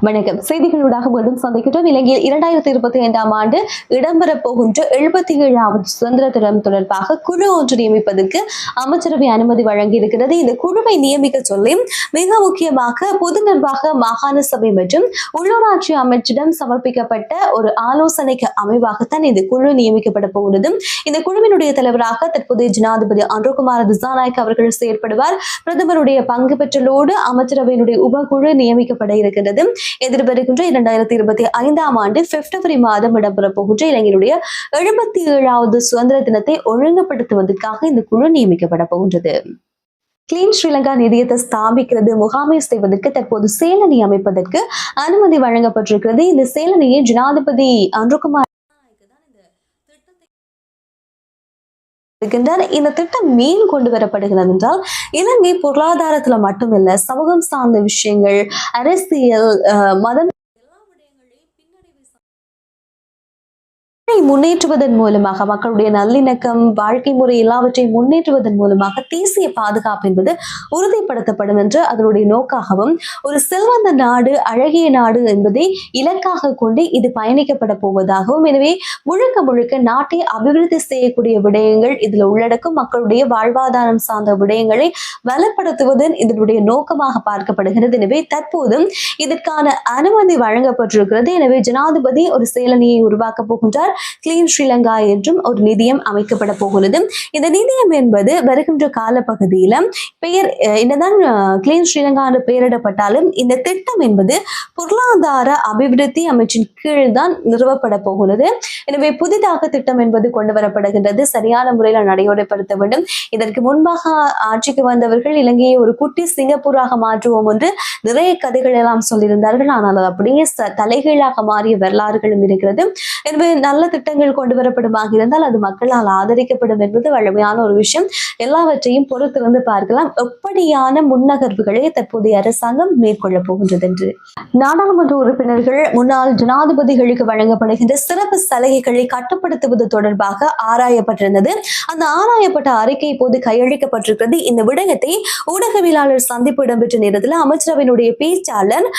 வணக்கம். செய்திகளூடாக மீண்டும் சந்திக்கின்றோம். இலங்கையில் 2025 ஆண்டு இடம்பெறப் போகின்ற 77வது சுதந்திர தினம் தொடர்பாக குழு ஒன்று நியமிப்பதற்கு அமைச்சரவை அனுமதி வழங்கியிருக்கிறது. இந்த குழுவை நியமிக்க சொல்லி மிக முக்கியமாக பொது நிர்வாக மாகாண சபை மற்றும் உள்ளூராட்சி அமைச்சிடம் சமர்ப்பிக்கப்பட்ட ஒரு ஆலோசனைக்கு அமைவாகத்தான் இந்த குழு நியமிக்கப்பட போகிறது. இந்த குழுவினுடைய தலைவராக தற்போதைய ஜனாதிபதி அன்ருகுமார் திசாநாயக்க அவர்கள் செயற்படுவார். பிரதமருடைய பங்கு பெற்றலோடு அமைச்சரவையினுடைய உபகுழு நியமிக்கப்பட இருக்கின்றது. எதிர்வருகின்ற 2025 ஆண்டு பிப்ரவரி மாதம் இடம்பெறப் போகின்ற இலங்கையினுடைய 77வது சுதந்திர தினத்தை ஒழுங்குபடுத்துவதற்காக இந்த குழு நியமிக்கப்பட போகின்றது. கிளீன் ஸ்ரீலங்கா நிதியத்தை ஸ்தாபிக்கிறது முகாமை செய்வதற்கு தற்போது சேலனி அமைப்பதற்கு அனுமதி வழங்கப்பட்டிருக்கிறது. இந்த சேலனியை ஜனாதிபதி அன்ருகுமார் இந்த திட்டம் மீன் கொண்டு வரப்படுகிறது என்றால் இலங்கை பொருளாதாரத்துல மட்டுமல்ல, சமூகம் சார்ந்த விஷயங்கள், அரசியல், மதம் முன்னேற்றுவதன் மூலமாக மக்களுடைய நல்லிணக்கம், வாழ்க்கை முறை எல்லாவற்றையும் முன்னேற்றுவதன் மூலமாக தேசிய பாதுகாப்பு என்பது உறுதிப்படுத்தப்படும் என்று அதனுடைய நோக்காகவும், ஒரு செல்வந்த நாடு, அழகிய நாடு என்பதை இலக்காக கொண்டு இது பயணிக்கப்பட போவதாகவும், எனவே முழுக்க முழுக்க நாட்டை அபிவிருத்தி செய்யக்கூடிய விடயங்கள் இதில் உள்ளடக்கும். மக்களுடைய வாழ்வாதாரம் சார்ந்த விடயங்களை வலுப்படுத்துவதன் இதனுடைய நோக்கமாக பார்க்கப்படுகிறது. எனவே தற்போதும் இதற்கான அனுமதி வழங்கப்பட்டிருக்கிறது. எனவே ஜனாதிபதி ஒரு செயலணியை உருவாக்க போகின்றார். கிளீன் ஸ்ரீலங்கா என்றும் ஒரு நிதியம் அமைக்கப்பட போகிறது. இந்த நிதியம் என்பது வருகின்ற காலப்பகுதியில பெயர் என்னதான் கிளீன் ஸ்ரீலங்கா என்று பெயரிடப்பட்டாலும் இந்த திட்டம் என்பது பொருளாதார அபிவிருத்தி அமைச்சின் கீழ் தான் நிறுவப்பட போகிறது. எனவே புதிதாக திட்டம் என்பது கொண்டு வரப்படுகின்றது. சரியான முறையில் நடைமுறைப்படுத்த வேண்டும். இதற்கு முன்பாக ஆட்சிக்கு வந்தவர்கள் இலங்கையை ஒரு குட்டி சிங்கப்பூராக மாற்றுவோம் என்று நிறைய கதைகள் எல்லாம் சொல்லியிருந்தார்கள். ஆனால் அது அப்படியே தலைகீழாக மாறிய வரலாறுகளும் இருக்கிறது. எனவே நல்ல திட்டங்கள் கொண்டு வரப்படுமாக இருந்தால் அது மக்களால் ஆதரிக்கப்படும் என்பது வலிமையான ஒரு விஷயம். எல்லாவற்றையும் பொறுத்திருந்து பார்க்கலாம். எப்படியான முன்னகர்வுகளை தற்போதைய அரசாங்கம் மேற்கொள்ள போகின்றது என்று. நாடாளுமன்ற உறுப்பினர்கள் முன்னாள் ஜனாதிபதிகளுக்கு வழங்கப்படுகின்ற சிறப்பு சலுகைகளை கட்டுப்படுத்துவது தொடர்பாக ஆராயப்பட்டிருந்தது. அந்த ஆராயப்பட்ட அறிக்கை இப்போது கையளிக்கப்பட்டிருக்கிறது. இந்த விடயத்தை ஊடகவியலாளர் சந்திப்பு இடம்பெற்ற நேரத்தில் அமைச்சரவையினுடைய பேச்சாளர்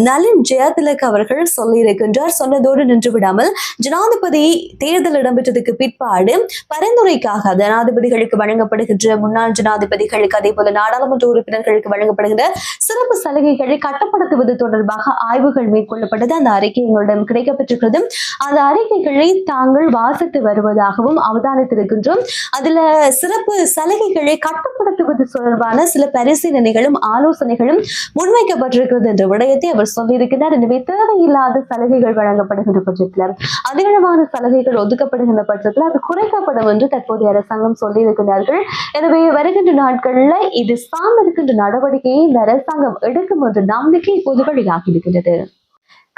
நளின் ஜெயதிலக் அவர்கள் சொல்லியிருக்கின்றார். சொன்னதோடு நின்று விடாமல் ஜனாதிபதி தேர்தல் இடம்பெற்றதுக்கு பிற்பாடு பரிந்துரைக்காக ஜனாதிபதிகளுக்கு வழங்கப்படுகின்ற முன்னாள் ஜனாதிபதிகளுக்கு அதே போல நாடாளுமன்ற உறுப்பினர்களுக்கு வழங்கப்படுகின்ற சிறப்பு சலுகைகளை கட்டுப்படுத்துவது தொடர்பாக ஆய்வுகள் மேற்கொள்ளப்பட்டது. அந்த அறிக்கை எங்களிடம் கிடைக்கப்பட்டிருக்கிறது. அந்த அறிக்கைகளை தாங்கள் வாசித்து வருவதாகவும் அவதானித்திருக்கின்றோம். அதுல சிறப்பு சலுகைகளை கட்டுப்படுத்துவது தொடர்பான சில பரிசீலனைகளும் ஆலோசனைகளும் முன்வைக்கப்பட்டிருக்கிறது என்ற விடயத்தை அவர் சொல்லியிருக்கிறார். எனவே தேவையில்லாத சலுகைகள் வழங்கப்படுகின்ற பட்சத்தில், அதிகளவான சலுகைகள் ஒதுக்கப்படுகின்ற பட்சத்தில் அது குறைக்கப்படும் என்று தற்போதைய அரசாங்கம் சொல்லியிருக்கிறார்கள். எனவே வருகின்ற நாட்கள்ல இது சார்ந்திருக்கின்ற நடவடிக்கையை இந்த அரசாங்கம் எடுக்கும் என்ற நம்பிக்கை இப்போது வெளியாகி இருக்கிறது.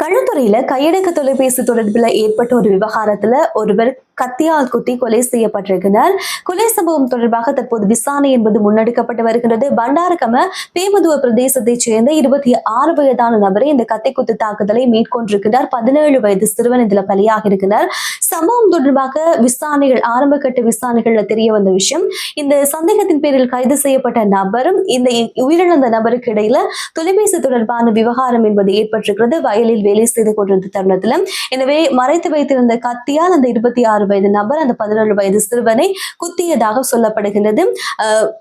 களுத்துறையில கையடக்க தொலைபேசி தொடர்பில் ஏற்பட்ட ஒரு விவகாரத்துல ஒருவர் கத்தியால் குத்தி கொலை செய்யப்பட்டிருக்கிறார். கொலை சம்பவம் தொடர்பாக தற்போது விசாரணை என்பது முன்னெடுக்கப்பட்டு வருகிறது. பண்டாரகம பேமதுவ பிரதேசத்தைச் சேர்ந்த 26 வயதான நபரை இந்த கத்தி குத்து தாக்குதலை மேற்கொண்டிருக்கிறார். 17 வயது சிறுவன் இதுல பலியாக இருக்கிறார். சம்பவம் தொடர்பாக விசாரணைகள் ஆரம்ப கட்ட விசாரணைகள்ல தெரிய வந்த விஷயம், இந்த சந்தேகத்தின் பேரில் கைது செய்யப்பட்ட நபரும் இந்த உயிரிழந்த நபருக்கு இடையில தொலைபேசி தொடர்பான விவகாரம் என்பது ஏற்பட்டிருக்கிறது. வயலில் வேலை செய்து கொண்டிருந்த தருணத்துல எனவே மறைத்து வைத்திருந்த கத்தியால் அந்த 26 வயது நபர் அந்த 17 வயது சிறுவனை குத்தியதாக சொல்லப்படுகின்றது.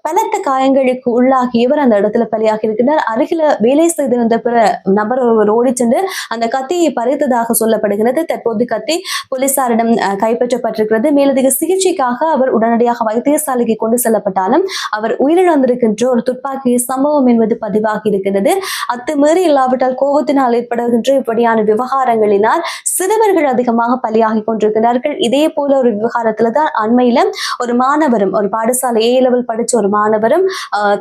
பலத்த காயங்களுக்கு உள்ளாகியவர் அந்த இடத்துல பலியாகி இருக்கிறார். அருகில வேலை செய்திருந்த பிற நபர் ஒருவர் ஓடி சென்று அந்த கத்தியை பறித்ததாக சொல்லப்படுகிறது. தற்போது கத்தி போலீசாரிடம் கைப்பற்றப்பட்டிருக்கிறது. மேலதிக சிகிச்சைக்காக அவர் உடனடியாக வைத்தியசாலைக்கு கொண்டு செல்லப்பட்டாலும் அவர் உயிரிழந்திருக்கின்ற ஒரு துப்பாக்கி சம்பவம் என்பது பதிவாகி இருக்கிறது. அத்துமீறி இல்லாவிட்டால் கோபத்தினால் ஏற்படுகின்ற இப்படியான விவகாரங்களினால் சிறுவர்கள் அதிகமாக பலியாகி கொண்டிருக்கிறார்கள். இதே போல ஒரு விவகாரத்துல தான் அண்மையில ஒரு மாணவரும், ஒரு பாடசாலை A லெவல் படிச்ச ஒரு மாணவரும்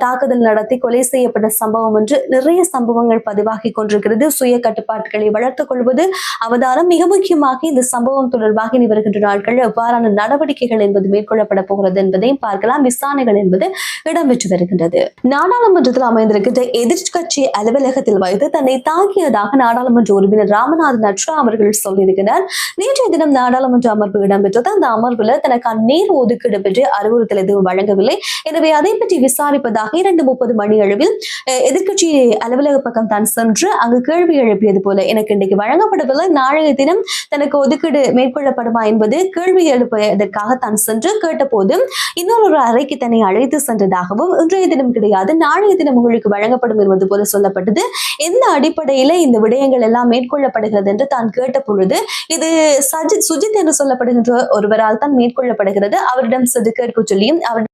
தாக்குதல் நடத்தி கொலை செய்யப்பட்ட சம்பவம் என்று நிறைய சம்பவங்கள் பதிவாகி கொண்டிருக்கிறது. சுய கட்டுப்பாட்டுகளை வளர்த்துக் கொள்வது அவதானம். மிக முக்கியமாக இந்த சம்பவம் தொடர்பாக இனி வருகின்ற நாட்கள் எவ்வாறான நடவடிக்கைகள் என்பது மேற்கொள்ளப்பட போகிறது என்பதையும் பார்க்கலாம். விசாரணைகள் என்பது இடம்பெற்று வருகின்றது. நாடாளுமன்றத்தில் அமைந்திருக்கின்ற எதிர்கட்சி அலுவலகத்தில் வைத்து தன்னை தாக்கியதாக நாடாளுமன்ற உறுப்பினர் ராமநாதன் நட்ரா அவர்கள் சொல்லியிருக்கிறார். நேற்றைய தினம் நாடாளுமன்ற அமர்வு இடம்பெற்ற இடம்பெற்றது. அந்த அமர்வுல தனக்கான நேர ஒதுக்கீடு பற்றி அறிவுறுத்தல் எதுவும் வழங்கவில்லை. எனவே அதை பற்றி விசாரிப்பதாக 2:30 மணி அளவில் எதிர்க்கட்சி அலுவலக பக்கம் தான் சென்று அங்கு கேள்வி எழுப்பியது போல, எனக்கு இன்றைக்கு வழங்கப்படவில்லை, நாளைய தினம் தனக்கு ஒதுக்கீடு மேற்கொள்ளப்படுமா என்பது கேள்வி எழுப்பதற்காக தான் சென்று கேட்டபோது இன்னொரு அறைக்கு தன்னை அழைத்து சென்றதாகவும், இன்றைய தினம் கிடையாது, நாளைய தினம் உங்களுக்கு வழங்கப்படும் என்பது போல சொல்லப்பட்டது. எந்த அடிப்படையில இந்த விடயங்கள் எல்லாம் மேற்கொள்ளப்படுகிறது என்று தான் கேட்ட பொழுது, இது சுஜித் என்று சொல்லப்படுகின்ற ஒருவரால் தான் மேற்கொள்ளப்படுகிறது, அவரிடம் சென்று கேட்க சொல்லியும் அவர்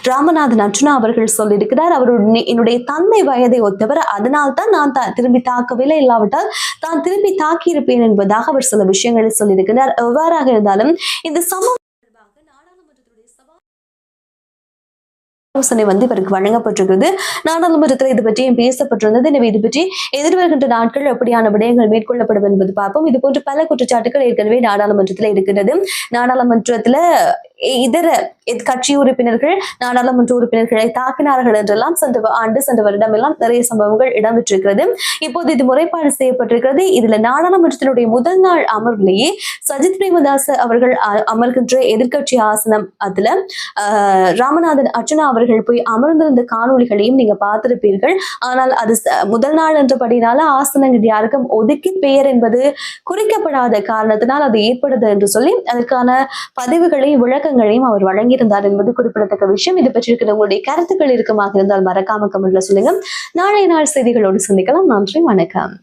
ராமநாதன் அர்ஜுனா அவர்கள் சொல்லியிருக்கிறார். அவருடைய என்னுடைய தந்தை வயதை ஒத்தவர், அதனால் தான் நான் திரும்பி தாக்கவில்லை, இல்லாவிட்டால் தான் திரும்பி தாக்கி இருப்பேன் என்பதாக அவர் சில விஷயங்களை சொல்லியிருக்கிறார். எவ்வாறாக இருந்தாலும் இந்த சமூக ஆலோசனை இவருக்கு வழங்கப்பட்டிருக்கிறது. நாடாளுமன்றத்தில் இது பற்றியும் பேசப்பட்டிருந்தது. எனவே இது பற்றி எதிர்வருகின்ற நாட்கள் எப்படியான விடயங்கள் மேற்கொள்ளப்படும் என்பது பார்ப்போம். இது போன்ற பல குற்றச்சாட்டுகள் ஏற்கனவே நாடாளுமன்றத்தில் இருக்கிறது. நாடாளுமன்றத்துல இதர கட்சி உறுப்பினர்கள் நாடாளுமன்ற உறுப்பினர்களை தாக்கினார்கள் என்றெல்லாம் சென்ற வருடம் எல்லாம் நிறைய சம்பவங்கள் இடம்பெற்றிருக்கிறது. இப்போது இது முறைப்பாடு செய்யப்பட்டிருக்கிறது. இதுல நாடாளுமன்றத்தினுடைய முதல் நாள் அமர்விலேயே சஜித் பிரேமதாஸ் அவர்கள் அமர்கின்ற எதிர்கட்சி ஆசனம் அதுல ராமநாதன் அர்ஜுனா அவர்கள் போய் அமர்ந்திருந்த காணொலிகளையும் நீங்க பார்த்திருப்பீர்கள். ஆனால் அது முதல் நாள் என்றபடினால ஆசனங்கள் யாருக்கும் ஒதுக்கி பெயர் என்பது குறிக்கப்படாத காரணத்தினால் அது ஏற்படுது என்று சொல்லி அதற்கான பதிவுகளையும் விளக்கங்களையும் அவர் வழங்கியிருந்தார் என்பது குறிப்பிடத்தக்க விஷயம். இது பற்றி இருக்கிற உங்களுடைய கருத்துக்கள் இருக்குமாக இருந்தால் மறக்காம கமெண்ட்ல சொல்லுங்க. நாளைய நாள் செய்திகளோடு சந்திக்கலாம். நன்றி, வணக்கம்.